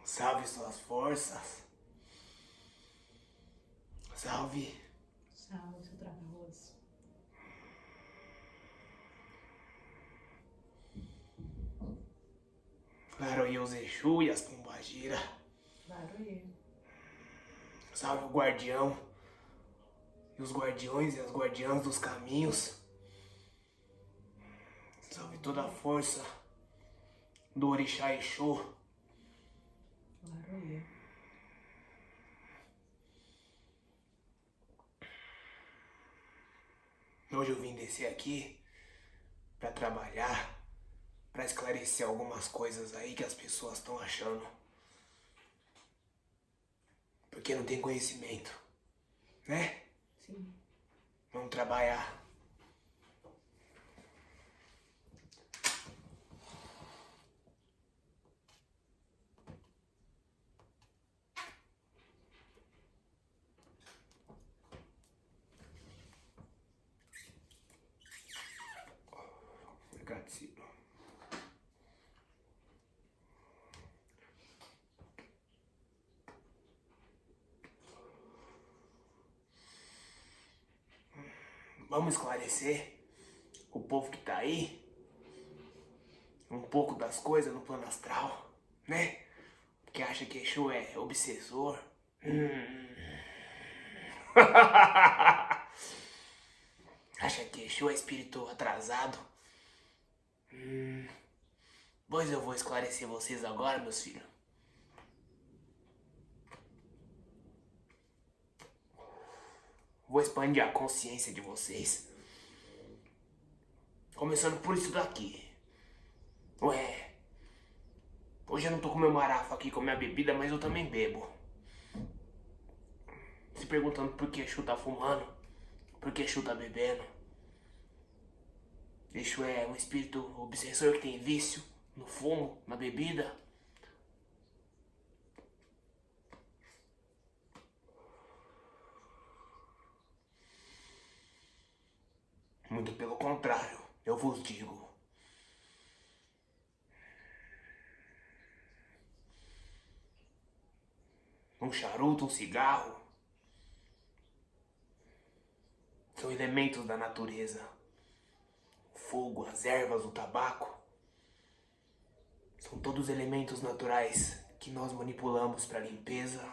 Salve suas forças. Salve. Salve, seu trabalhoso. Laroia os Exu e as Pombagira. Laroia. Salve o guardião. E os guardiões e as guardiãs dos caminhos. Salve toda a força do Orixá Exu. Laroia. Hoje eu vim descer aqui pra trabalhar, pra esclarecer algumas coisas aí que as pessoas estão achando. Porque não tem conhecimento, né? Sim. Vamos trabalhar. Gatilho. Vamos esclarecer o povo que tá aí um pouco das coisas no plano astral, né? Que acha que Exu é obsessor. Acha que Exu é espírito atrasado. Pois eu vou esclarecer vocês agora, meus filhos. Vou expandir a consciência de vocês. Começando por isso daqui. Ué, hoje eu não tô com meu marafa aqui com minha bebida, mas eu também bebo. Se perguntando por que Exu tá fumando, por que Exu tá bebendo. Exu é um espírito obsessor que tem vício no fumo, na bebida. Muito pelo contrário, eu vos digo. Um charuto, um cigarro, são elementos da natureza. O fogo, as ervas, o tabaco, são todos elementos naturais que nós manipulamos para limpeza,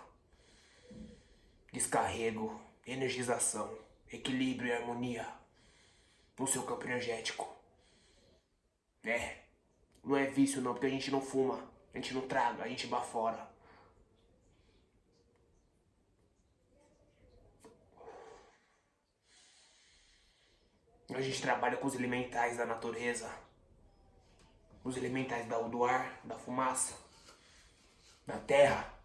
descarrego, energização, equilíbrio e harmonia no seu campo energético. Não é vício não, porque a gente não fuma, a gente não traga, a gente bafora. A gente trabalha com os elementais da natureza, os elementais do ar, da fumaça, da terra,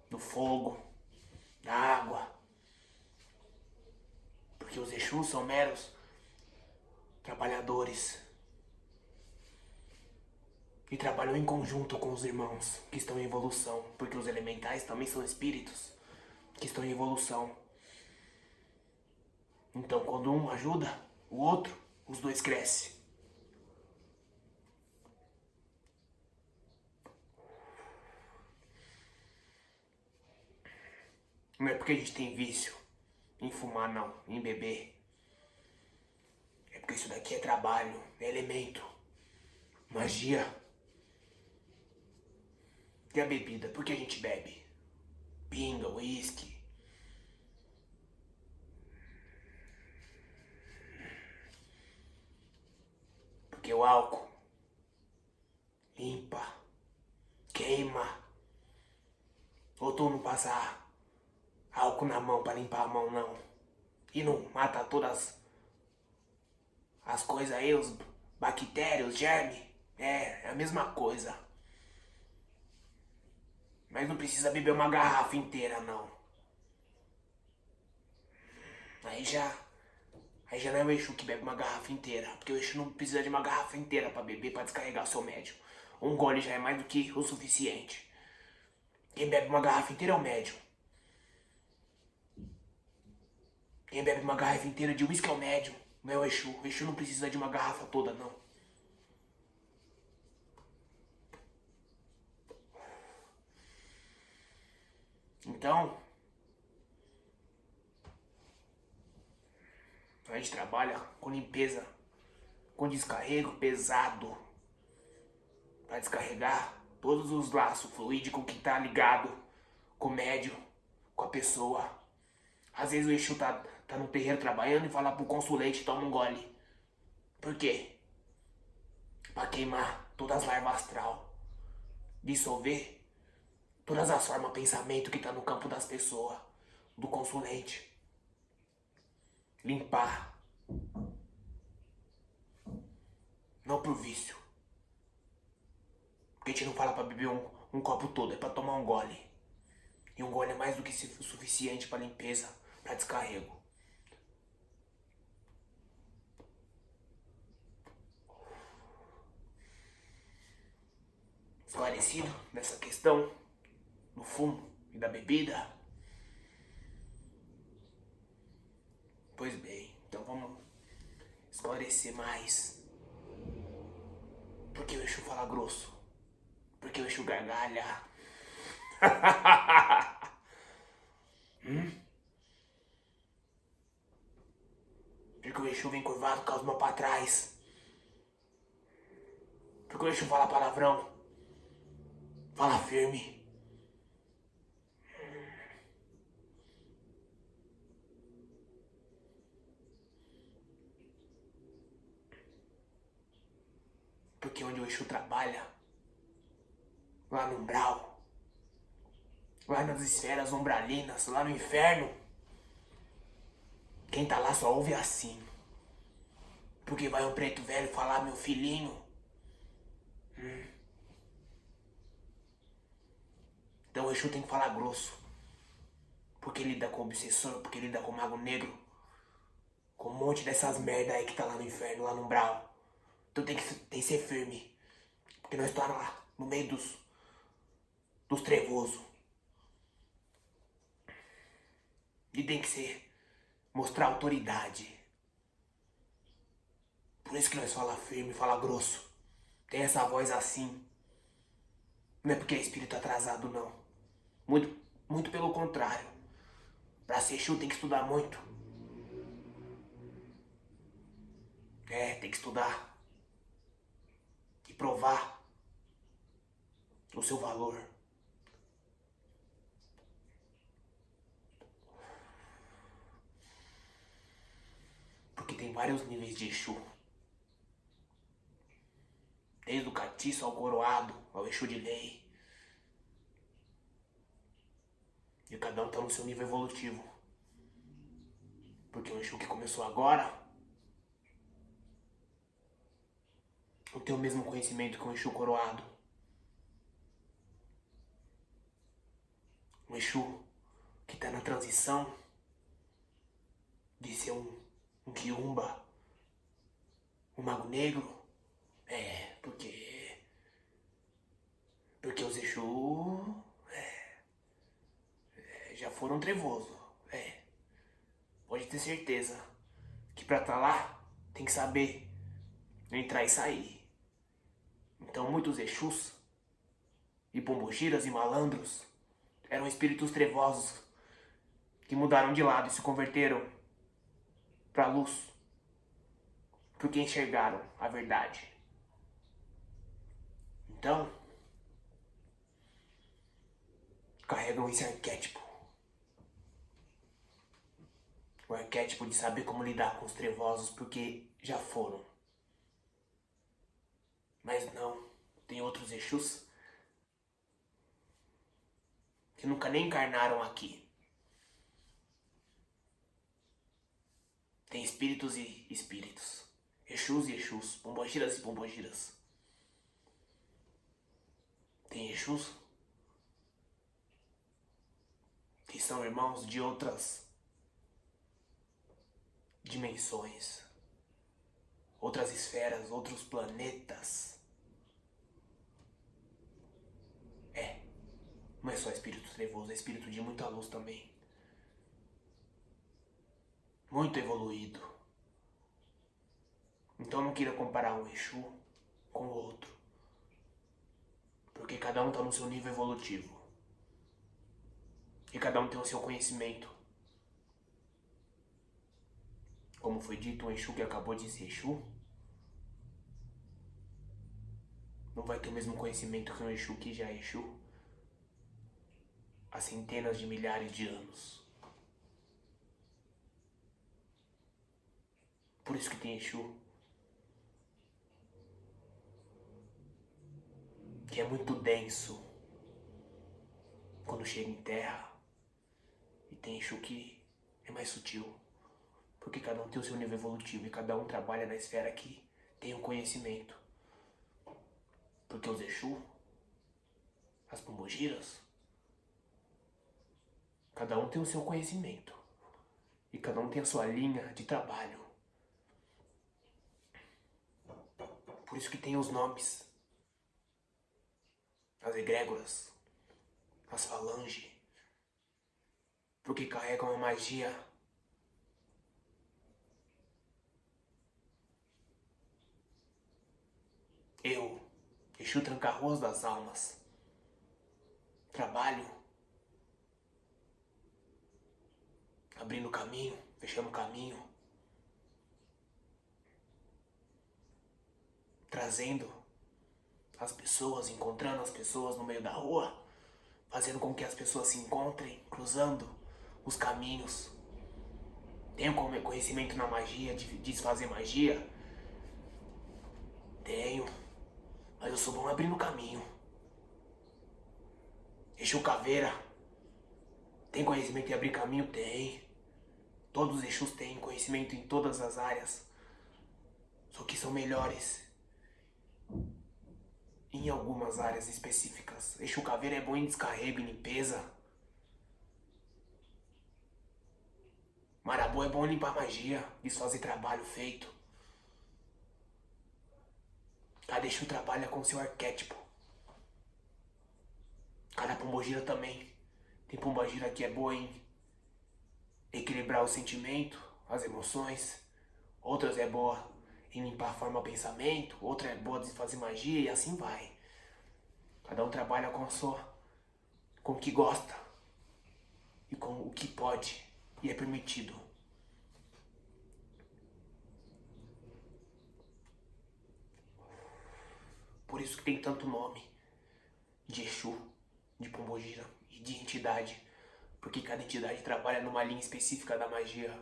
do fogo, da água. Porque os Exus são meros trabalhadores e trabalham em conjunto com os irmãos que estão em evolução, porque os elementais também são espíritos que estão em evolução. Então, quando um ajuda o outro, os dois crescem. Não é porque a gente tem vício em fumar, não, em beber. É porque isso daqui é trabalho, é elemento, magia. E a bebida? Por que a gente bebe? Pinga, uísque. Porque o álcool limpa, queima. Ou tu não passa álcool na mão pra limpar a mão, não. E não mata todas as coisas aí, os bactérias, os germes. É a mesma coisa. Mas não precisa beber uma garrafa inteira, não. Aí já não é o Exu que bebe uma garrafa inteira. Porque o Exu não precisa de uma garrafa inteira pra beber, pra descarregar o seu médium. Um gole já é mais do que o suficiente. Quem bebe uma garrafa inteira é o médium. Quem bebe uma garrafa inteira de uísque é o médium, não é o Exu. O Exu não precisa de uma garrafa toda, não. Então, a gente trabalha com limpeza, com descarrego pesado, para descarregar todos os laços fluídicos que tá ligado com o médium, com a pessoa. Às vezes o Exu tá no terreiro trabalhando e fala pro consulente, toma um gole. Por quê? Pra queimar todas as larvas astral, dissolver todas as formas de pensamento que tá no campo das pessoas, do consulente. Limpar. Não por vício. Porque a gente não fala pra beber um copo todo, é pra tomar um gole. E um gole é mais do que o suficiente pra limpeza, pra descarrego. Esclarecido nessa questão do fumo e da bebida? Pois bem, então vamos esclarecer mais. Por que o Exu fala grosso? Por que o Exu gargalha? Porque o Exu vem curvado com as mãos pra trás. Porque o Exu fala palavrão. Fala firme. Porque onde o Exu trabalha, lá no umbral, lá nas esferas umbralinas, lá no inferno, quem tá lá só ouve assim. Porque vai um preto velho falar, meu filhinho. Então o Exu tem que falar grosso. Porque lida com o obsessor, porque lida com o mago negro. Com um monte dessas merda aí que tá lá no inferno, lá no umbral. Então tem que ser firme. Porque nós estamos lá, no meio dos trevosos. E tem que ser, mostrar autoridade. Por isso que nós fala firme, fala grosso. Tem essa voz assim. Não é porque é espírito atrasado, não. Muito pelo contrário. Pra ser Exu tem que estudar muito. Tem que estudar. E provar o seu valor. Porque tem vários níveis de Exu. Desde o catiço ao coroado, ao Exu de lei. E cada um tá no seu nível evolutivo. Porque o Exu que começou agora não tem o mesmo conhecimento que o Exu coroado. O Exu que tá na transição de ser um quiumba, um mago negro. Porque os Exu já foram trevoso. Pode ter certeza que pra tá lá tem que saber entrar e sair. Então muitos Exus e pombogiras e malandros eram espíritos trevosos que mudaram de lado e se converteram pra luz. Porque enxergaram a verdade. Então, carregam esse arquétipo. O arquétipo de saber como lidar com os trevosos, porque já foram. Mas não, tem outros Exus que nunca nem encarnaram aqui. Tem espíritos e espíritos. Exus e Exus, pombogiras e pombogiras. Tem Exus que são irmãos de outras dimensões, outras esferas, outros planetas. Não é só espírito trevoso, é espírito de muita luz também. Muito evoluído. Então não queira comparar um Exu com o outro. Porque cada um está no seu nível evolutivo. E cada um tem o seu conhecimento. Como foi dito, um Exu que acabou de ser Exu não vai ter o mesmo conhecimento que um Exu que já é Exu há centenas de milhares de anos. Por isso que tem Exu que é muito denso quando chega em terra, e tem Exu que é mais sutil, porque cada um tem o seu nível evolutivo e cada um trabalha na esfera que tem um conhecimento. Porque os Exu, as pombogiras, cada um tem o seu conhecimento e cada um tem a sua linha de trabalho. Por isso que tem os nomes, as egrégoras, as falanges, porque carregam a magia eu, Exu Tranca-Ruas das Almas, trabalho abrindo caminho, fechando caminho, trazendo as pessoas, encontrando as pessoas no meio da rua, fazendo com que as pessoas se encontrem, cruzando os caminhos. Tenho conhecimento na magia, de desfazer magia? Tenho, mas eu sou bom abrindo caminho. Exu Caveira, tem conhecimento em abrir caminho? Tem. Todos os Exus têm conhecimento em todas as áreas, só que são melhores em algumas áreas específicas. Exu Caveira é bom em descarrego, em limpeza. Marabô é bom em limpar magia, desfazer trabalho feito. Cada Exu trabalha com seu arquétipo. Cada pombogira também. Tem pombogira que é boa em equilibrar o sentimento, as emoções. Outras é boa em limpar a forma pensamento. Outra é boa de fazer magia e assim vai. Cada um trabalha com o que gosta e com o que pode e é permitido. Por isso que tem tanto nome de Exu, de pombogira e de entidade, porque cada entidade trabalha numa linha específica da magia.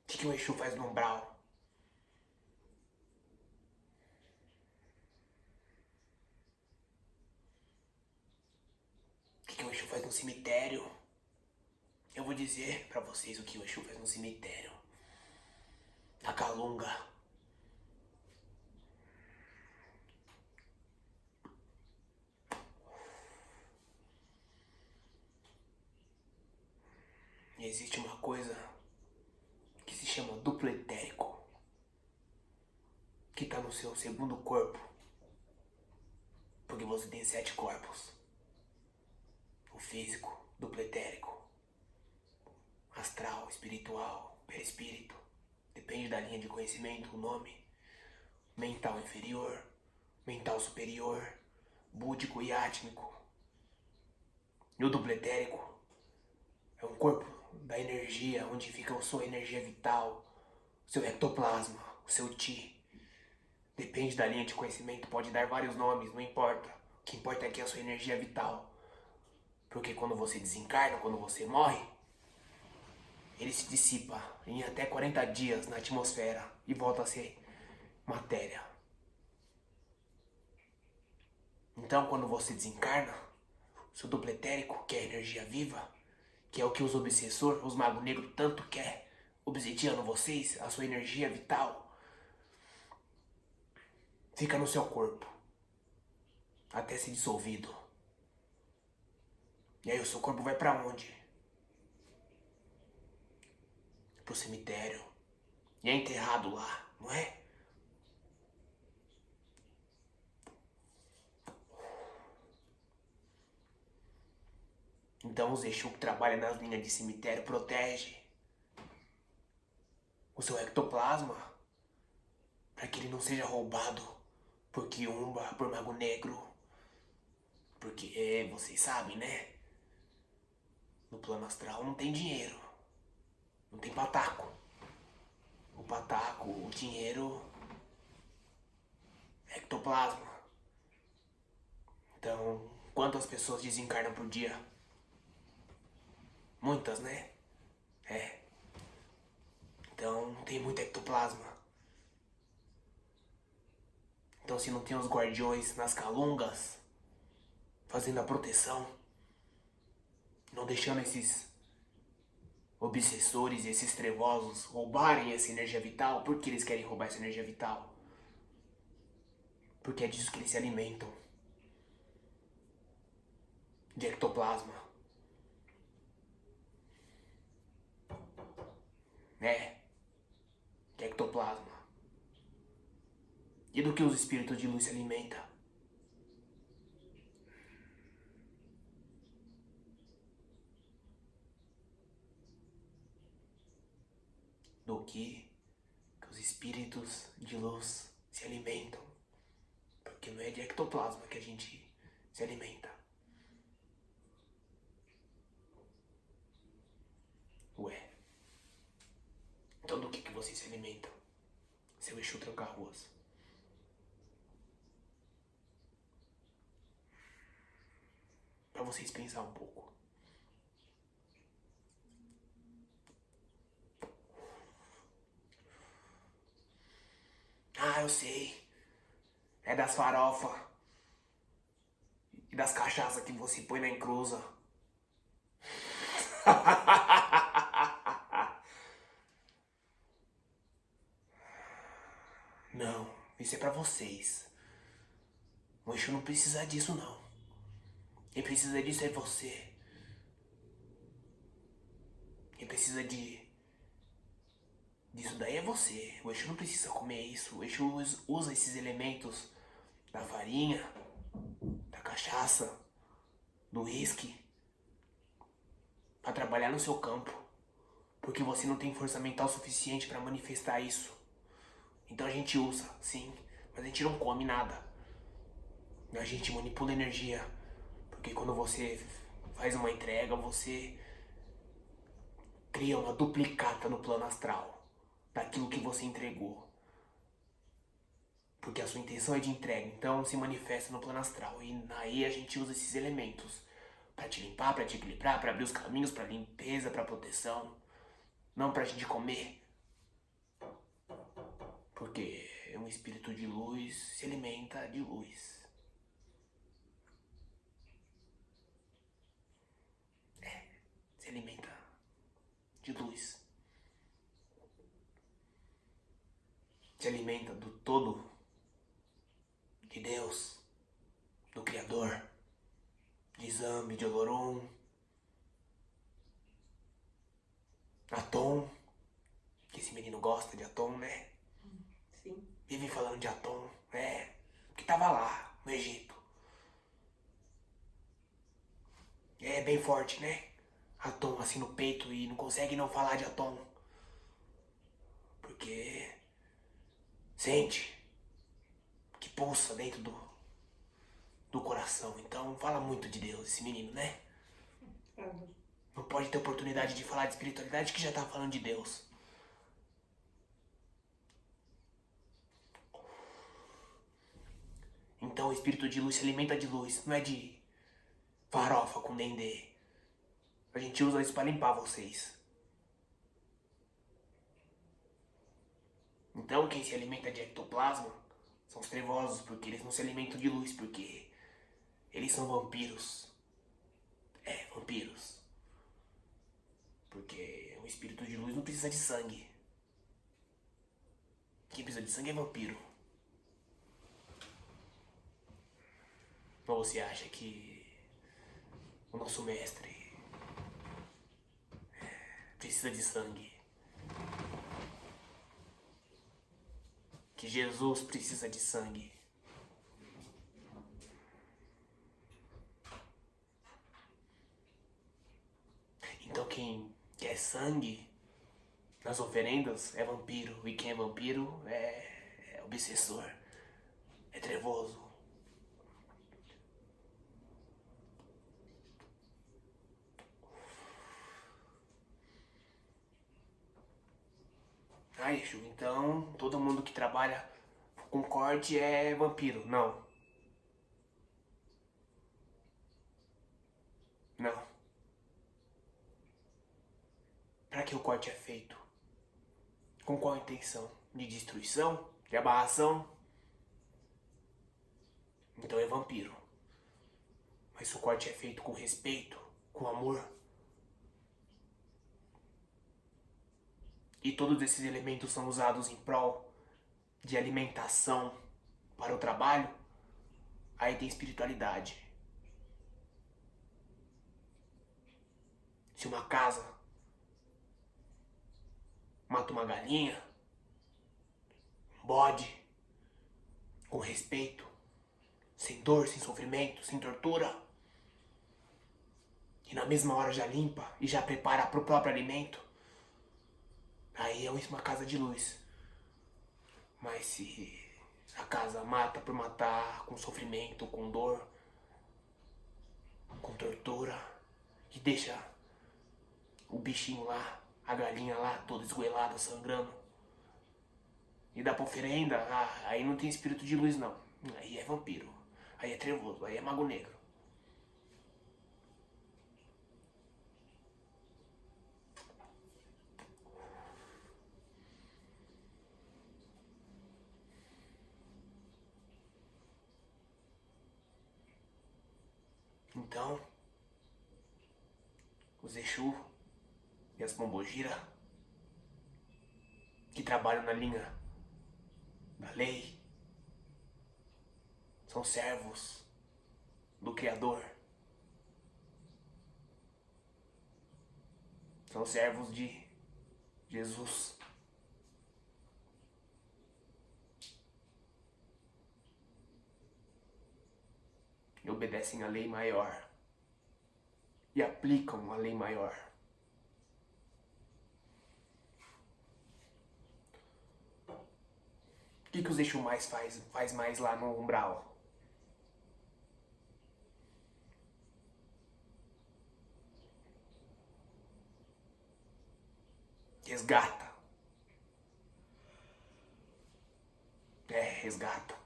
O que o Exu faz no umbral? O que o Exu faz no cemitério? Eu vou dizer pra vocês o que o Exu faz no cemitério. Na Calunga. E existe uma coisa que se chama duplo etérico, que tá no seu segundo corpo. Porque você tem 7 corpos. O físico, duplo etérico, astral, espiritual, perispírito. Depende da linha de conhecimento, o nome. Mental inferior, mental superior, búdico e átmico. E o duplo etérico é um corpo da energia, onde fica a sua energia vital, o seu ectoplasma, o seu Ti. Depende da linha de conhecimento, pode dar vários nomes, não importa. O que importa é que é a sua energia vital. Porque quando você desencarna, quando você morre, ele se dissipa em até 40 dias na atmosfera e volta a ser matéria. Então, quando você desencarna, seu duplo etérico, que é a energia viva, que é o que os obsessores, os magos negros tanto quer, obsidiando vocês, a sua energia vital, fica no seu corpo, até ser dissolvido. E aí o seu corpo vai pra onde? Pro cemitério. E é enterrado lá, não é? Então os Exu que trabalham nas linhas de cemitério protege o seu ectoplasma para que ele não seja roubado por quiumba, por mago negro. Porque vocês sabem, né? No plano astral não tem dinheiro. Não tem pataco. O pataco, o dinheiro é ectoplasma. Então, quantas pessoas desencarnam por dia? Muitas, né? É. Então, não tem muito ectoplasma. Então, se não tem os guardiões nas calungas, fazendo a proteção, não deixando esses obsessores e esses trevosos roubarem essa energia vital. Por que eles querem roubar essa energia vital? Porque é disso que eles se alimentam. De ectoplasma. De ectoplasma. E do que os espíritos de luz se alimentam? Do que os espíritos de luz se alimentam. Porque não é de ectoplasma que a gente se alimenta. Ué. Então do que vocês se alimentam? Seu Exu tranca-ruas. Pra vocês pensar um pouco. Ah, eu sei. É das farofas. E das cachaças que você põe na encruza. Não, isso é pra vocês. O Exu não precisa disso, não. Quem precisa disso é você. Quem precisa disso daí é você. O Exu não precisa comer isso. O Exu usa esses elementos da farinha, da cachaça, do uísque, pra trabalhar no seu campo. Porque você não tem força mental suficiente pra manifestar isso. Então a gente usa, sim, mas a gente não come nada. A gente manipula energia. Porque quando você faz uma entrega, você cria uma duplicata no plano astral daquilo que você entregou. Porque a sua intenção é de entrega, então se manifesta no plano astral. E aí a gente usa esses elementos pra te limpar, pra te equilibrar, pra abrir os caminhos, pra limpeza, pra proteção. Não pra gente comer. Porque um espírito de luz se alimenta de luz. Se alimenta de luz. Se alimenta do todo de Deus, do Criador, de Zambi, de Olorum, Atom, que esse menino gosta de Atom, né? Sim. Vive falando de Atom, que tava lá, no Egito. É bem forte, né? Atom assim no peito e não consegue não falar de Atom. Porque sente que pulsa dentro do coração. Então fala muito de Deus esse menino, né? Não pode ter oportunidade de falar de espiritualidade que já tá falando de Deus. Então o espírito de luz se alimenta de luz, não é de farofa com dendê. A gente usa isso pra limpar vocês. Então quem se alimenta de ectoplasma são os trevosos, porque eles não se alimentam de luz, porque Eles são vampiros. É, vampiros. Porque o espírito de luz não precisa de sangue. Quem precisa de sangue é vampiro. Ou você acha que o nosso mestre precisa de sangue? Que Jesus precisa de sangue? Então quem quer sangue nas oferendas é vampiro. E quem é vampiro é obsessor. É trevoso. Ah, Exu, então todo mundo que trabalha com corte é vampiro. Não. Não. Para que o corte é feito? Com qual intenção? De destruição? De abarração? Então é vampiro. Mas se o corte é feito com respeito, com amor, e todos esses elementos são usados em prol de alimentação para o trabalho, aí tem espiritualidade. Se uma casa mata uma galinha, um bode, com respeito, sem dor, sem sofrimento, sem tortura, e na mesma hora já limpa e já prepara para o próprio alimento, aí é uma casa de luz. Mas se a casa mata por matar, com sofrimento, com dor, com tortura, e deixa o bichinho lá, a galinha lá, toda esgoelada, sangrando, e dá pra oferenda, aí não tem espírito de luz não. Aí é vampiro, aí é trevoso, aí é mago negro. Então, os Exu e as Pombogira, que trabalham na linha da lei, são servos do Criador. São servos de Jesus. E obedecem à lei maior. E aplicam a lei maior. O que os Exu mais faz mais lá no umbral? Resgata. Resgata.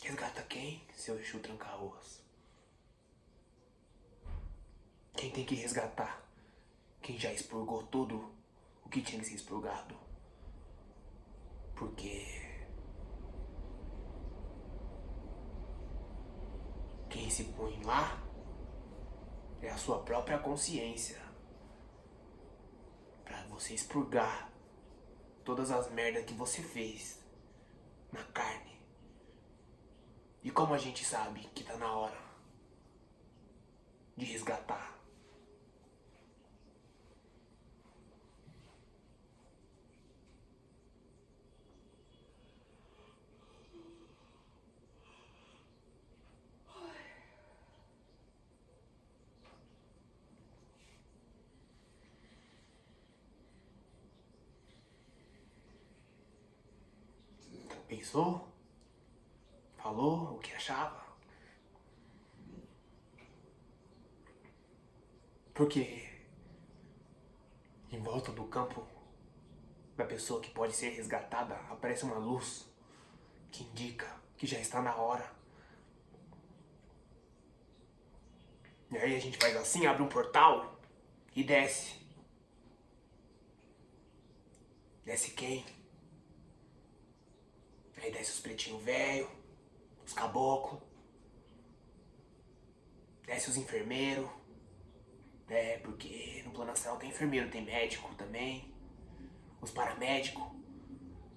Resgata quem, seu Exu Tranca-Ruas? Quem tem que resgatar? Quem já expurgou tudo o que tinha que ser expurgado. Porque quem se põe lá é a sua própria consciência. Pra você expurgar todas as merdas que você fez na carne. E como a gente sabe que tá na hora de resgatar? Pensou? Falou o que achava? Porque em volta do campo da pessoa que pode ser resgatada aparece uma luz que indica que já está na hora. E aí a gente faz assim, abre um portal e desce. Desce quem? Aí desce os pretinhos velho, os caboclos. Desce os enfermeiros. Porque no plano astral tem enfermeiro, tem médico também. Os paramédicos.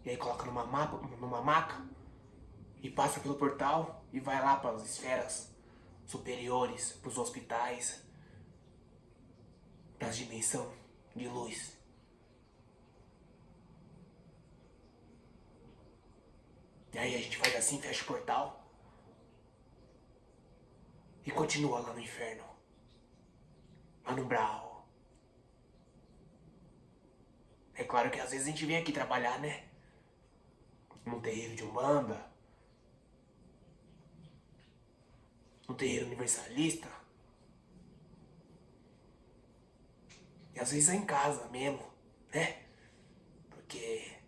E aí coloca numa maca e passa pelo portal e vai lá para as esferas superiores, para os hospitais, para as dimensões de luz. E aí a gente faz assim, fecha o portal e continua lá no inferno, lá no umbral. É claro que às vezes a gente vem aqui trabalhar, né? Num terreiro de Umbanda, num terreiro universalista. E às vezes é em casa mesmo, né? Porque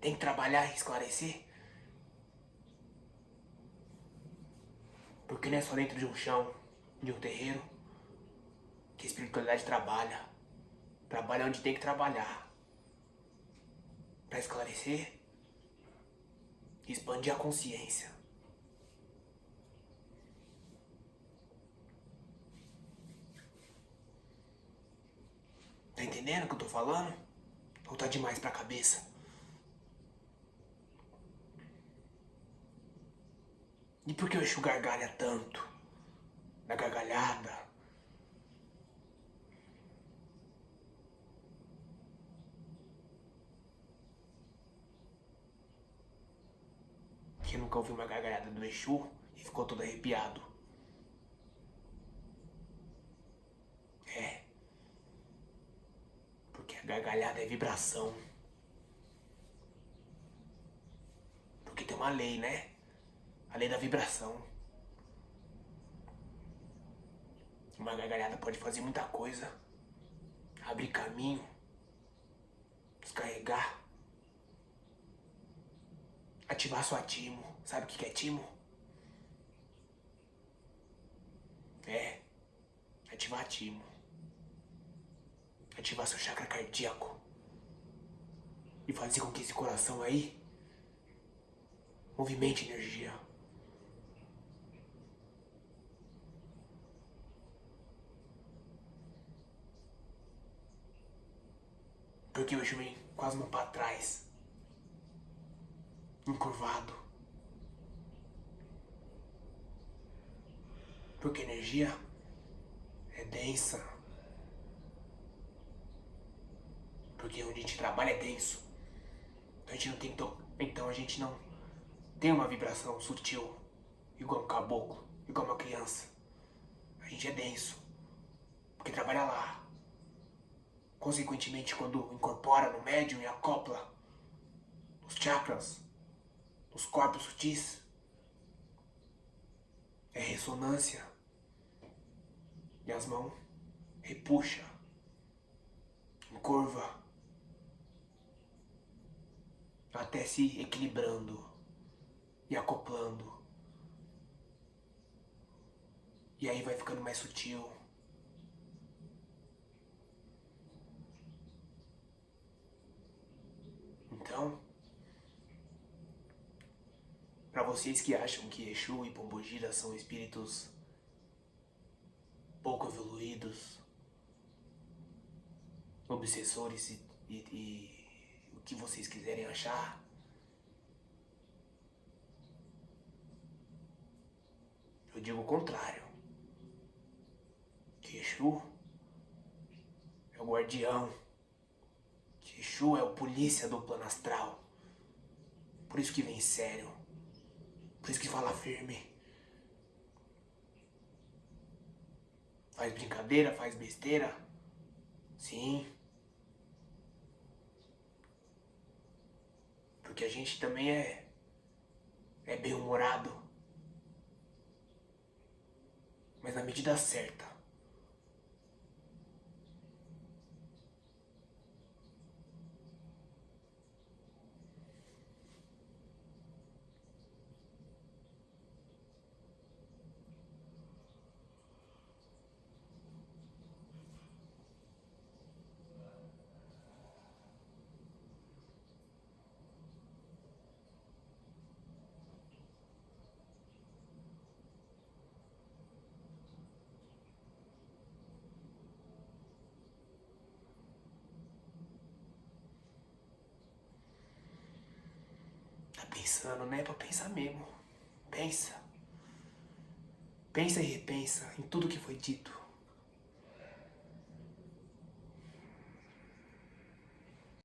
tem que trabalhar e esclarecer. Porque não é só dentro de um chão, de um terreiro, que a espiritualidade trabalha. Trabalha onde tem que trabalhar. Pra esclarecer e expandir a consciência. Tá entendendo o que eu tô falando? Ou tá demais pra cabeça? E por que o Exu gargalha tanto? Na gargalhada? Quem nunca ouviu uma gargalhada do Exu e ficou todo arrepiado? É. Porque a gargalhada é vibração. Porque tem uma lei, né? A lei da vibração. Uma gargalhada pode fazer muita coisa. Abrir caminho. Descarregar. Ativar sua timo. Sabe o que é timo? É. Ativar timo. Ativar seu chakra cardíaco. E fazer com que esse coração aí movimente energia. Porque hoje vem com as mãos pra trás. Encurvado. Porque a energia é densa. Porque onde a gente trabalha é denso. Então a gente não tem Então a gente não tem uma vibração sutil. Igual um caboclo. Igual uma criança. A gente é denso. Porque trabalha lá. Consequentemente, quando incorpora no médium e acopla nos chakras, nos corpos sutis, é ressonância. E as mãos repuxa, encurva, até se equilibrando e acoplando. E aí vai ficando mais sutil. Então, para vocês que acham que Exu e Pombogira são espíritos pouco evoluídos, obsessores e o que vocês quiserem achar, eu digo o contrário. Que Exu é o guardião. Que Exu é o polícia do plano astral. Por isso que vem sério. Por isso que fala firme. Faz brincadeira, faz besteira. Sim. Porque a gente também é bem-humorado. Mas na medida certa. pensando, né? Pra pensar mesmo. Pensa. Pensa e repensa em tudo que foi dito.